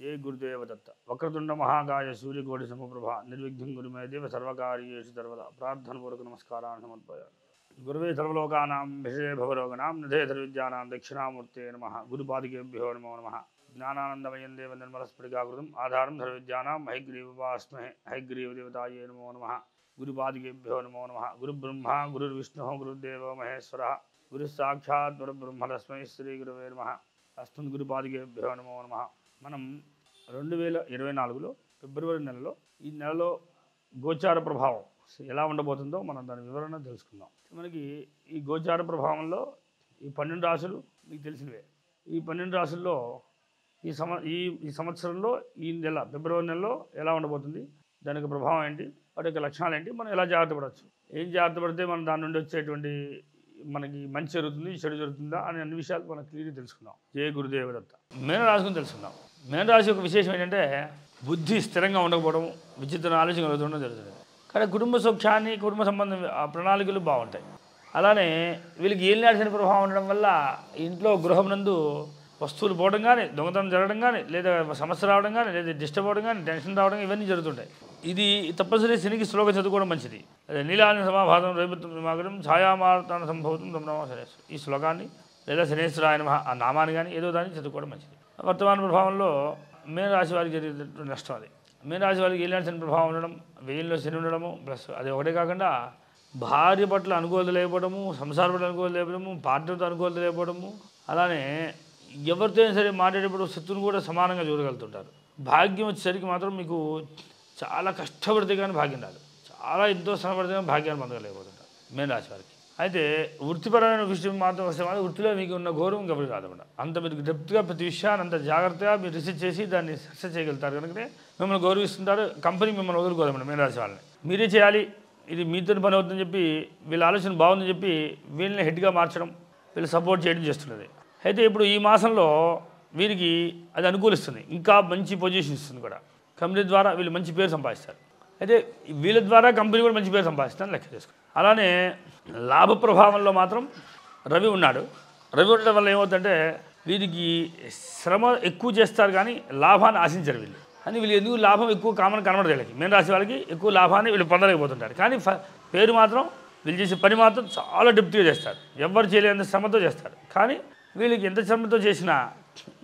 जय गुरुदेव दत्त वक्रतुंड महाकाय सूर्यकोटि समप्रभा निर्विघ्नं कुरु मे देव सर्वकार्येषु सर्वदा प्रार्थनापूर्वक नमस्कारान् समर्पयामि। गुरुवे सर्वलोकानां विषये भवरोगिणां निधे सर्वविद्यानां दक्षिणामूर्ते नमः। गुरुपादिकेभ्यो नमो नमः। ज्ञानानन्दमयं देव निर्मलस्फटिकाकृतिम् आधारं सर्वविद्यानां हयग्रीवोपास्महे हयग्रीवदेवतायै नमो नमः। गुरुपादिकेभ्यो नमो नमः। गुरुब्रह्मा गुरुर्विष्णुः गुरुर्देवो महेश्वरः गुरुस्साक्षात् परब्रह्म तस्मै श्रीगुरवे नमः। अस्मद्गुरुपादिकेभ्यो नमो नमः। మనం 2024లో ఫిబ్రవరి నెలలో ఈ నెలలో గోచార ప్రభావం ఎలా ఉండబోతుందో మనం దాని వివరణ తెలుసుకుందాం. మనకి ఈ గోచార ప్రభావంలో ఈ 12 రాశులు మీకు తెలిసినవే. ఈ 12 రాశుల్లో ఈ సంవత్సరంలో ఈ నెల ఫిబ్రవరి నెలలో ఎలా ఉండబోతుంది, దానికి ప్రభావం ఏంటి, వాటి యొక్క లక్షణాలు ఏంటి, మనం ఎలా జాగ్రత్త పడవచ్చు, ఏం జాగ్రత్త పడితే మనం దాని నుండి వచ్చేటువంటి మనకి మంచి జరుగుతుంది చెడు జరుగుతుందా అనే అన్ని విషయాలు మనం క్లియర్గా తెలుసుకుందాం. జయ గురుదేవ దత్త. మీనరాశి గురించి తెలుసుకుందాం. మీనరాశి యొక్క విశేషం ఏంటంటే బుద్ధి స్థిరంగా ఉండకపోవడం, విచిత్ర ఆలోచన కలుగుతుండడం జరుగుతుంది. కానీ కుటుంబ సౌఖ్యాన్ని కుటుంబ సంబంధం ప్రణాళికలు బాగుంటాయి. అలానే వీళ్ళకి ఏలినాటి ప్రభావం ఉండడం వల్ల ఇంట్లో గృహం నందు వస్తువులు పోవడం కానీ, దొంగతనం జరగడం కానీ, లేదా సమస్య రావడం కానీ, లేదా డిస్టర్బ్ అవ్వడం కానీ, టెన్షన్ రావడం ఇవన్నీ జరుగుతుంటాయి. ఇది తప్పనిసరి శనికి శ్లోకం చదువుకోవడం మంచిది. అదే నీలాని సమాభాతం రేపుత్రం ఛాయామార్తాన సంభవతం తమనామ శనేశ్వర, ఈ శ్లోకాన్ని లేదా శనేశ్వరాయన ఆ నామాన్ని కానీ ఏదో దాన్ని చదువుకోవడం మంచిది. వర్తమాన ప్రభావంలో మీనరాశి వారికి జరిగే నష్టం అది. మీనరాశి వారికి ఏలినాటి శని ప్రభావం ఉండడం, వెయ్యిల్లో శని ఉండడము, ప్లస్ అది ఒకటే కాకుండా భార్య పట్ల అనుకూలత లేకపోవడము, సంసార పట్ల అనుకూలత లేకపోవడము, పార్ట్నర్తో అనుకూలత లేకపోవడము, అలానే ఎవరితో సరే మాట్లాడేటప్పుడు శత్రువును కూడా సమానంగా చూడగలుగుతుంటారు. భాగ్యం వచ్చేసరికి మాత్రం మీకు చాలా కష్టపడితే కానీ భాగ్యం రాదు, చాలా ఎంతో శ్రమపడితే కానీ భాగ్యాన్ని పొందలేకపోతుంటారు మీనరాశి వారికి. అయితే వృత్తిపరమైన విషయం మాత్రం వస్తే మాత్రం వృత్తిలో మీకు ఉన్న గౌరవం ఎవరికి రాదన్నమాట. అంత మీరు డెప్త్గా ప్రతి విషయాన్ని అంత జాగ్రత్తగా మీరు రీసెర్చ్ చేసి దాన్ని సక్సెస్ చేయగలుగుతారు. కనుకనే మిమ్మల్ని గౌరవిస్తుంటారు. కంపెనీ మిమ్మల్ని వదులుకోదన్నమాట మీనరాశి వాళ్ళని. మీరే చేయాలి, ఇది మీతో పని అవుతుందని చెప్పి వీళ్ళ ఆలోచన బాగుందని చెప్పి వీళ్ళని హెడ్గా మార్చడం, వీళ్ళు సపోర్ట్ చేయడం చేస్తున్నది. అయితే ఇప్పుడు ఈ మాసంలో వీరికి అది అనుకూలిస్తుంది, ఇంకా మంచి పొజిషన్ ఇస్తుంది కూడా. కంపెనీ ద్వారా వీళ్ళు మంచి పేరు సంపాదిస్తారు. అయితే వీళ్ళ ద్వారా కంపెనీ కూడా మంచి పేరు సంపాదిస్తారని లెక్క చేసుకోండి. అలానే లాభ ప్రభావంలో మాత్రం రవి ఉన్నాడు. రవి ఉండడం వల్ల ఏమవుతుందంటే వీరికి శ్రమ ఎక్కువ చేస్తారు కానీ లాభాన్ని ఆశించరు వీళ్ళు. అని వీళ్ళు ఎందుకు లాభం ఎక్కువ కామన్ కనబడదు వీళ్ళకి. మీనరాశి వాళ్ళకి ఎక్కువ లాభాన్ని వీళ్ళు పొందలేకపోతుంటారు. కానీ పేరు మాత్రం వీళ్ళు చేసే పని మాత్రం చాలా డెప్త్గా చేస్తారు. ఎవరు చేయలేని శ్రమతో చేస్తారు. కానీ వీళ్ళకి ఎంత శ్రమతో చేసినా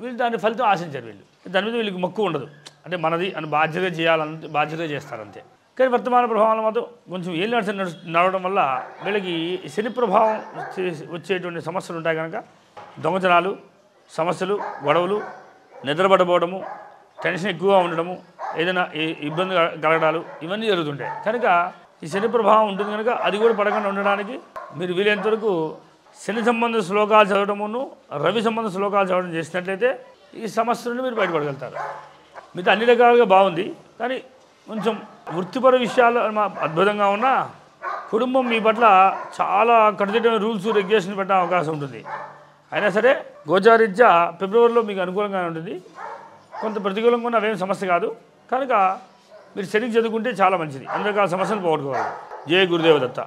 వీళ్ళు దాని ఫలితం ఆశించారు. వీళ్ళు దాని మీద వీళ్ళకి మక్కువ ఉండదు. అంటే మనది అని బాధ్యతగా చేయాలంటే బాధ్యతగా చేస్తారు అంతే. కానీ వర్తమాన ప్రభావంలో మాత్రం కొంచెం ఏలినాటి శని నడవడం వల్ల వీళ్ళకి శని ప్రభావం వచ్చేటువంటి సమస్యలు ఉంటాయి. కనుక దొంగతనాలు, సమస్యలు, గొడవలు, నిద్రపడబోవడము, టెన్షన్ ఎక్కువగా ఉండడము, ఏదైనా ఇబ్బంది కలగడాలు ఇవన్నీ జరుగుతుంటాయి. కనుక ఈ శని ప్రభావం ఉంటుంది కనుక అది కూడా పడకుండా ఉండడానికి మీరు వీలైనంత వరకు శని సంబంధ శ్లోకాలు చదవడమును, రవి సంబంధ శ్లోకాలు చదవడం చేసినట్లయితే ఈ సమస్య నుండి మీరు బయటపడగలుగుతారు. మిగతా అన్ని రకాలుగా బాగుంది. కానీ కొంచెం వృత్తిపర విషయాలు అద్భుతంగా ఉన్నా కుటుంబం మీ పట్ల చాలా కట్టుదిట్టమైన రూల్స్ రెగ్యులేషన్ పెట్టే అవకాశం ఉంటుంది. అయినా సరే గోచారీత్యా ఫిబ్రవరిలో మీకు అనుకూలంగానే ఉంటుంది. కొంత ప్రతికూలంగా ఉన్న అవేం సమస్య కాదు. కనుక మీరు శనికి చదువుకుంటే చాలా మంచిది. అన్ని రకాల సమస్యలు పోగొట్టుకోవాలి. జయ గురుదేవ దత్త.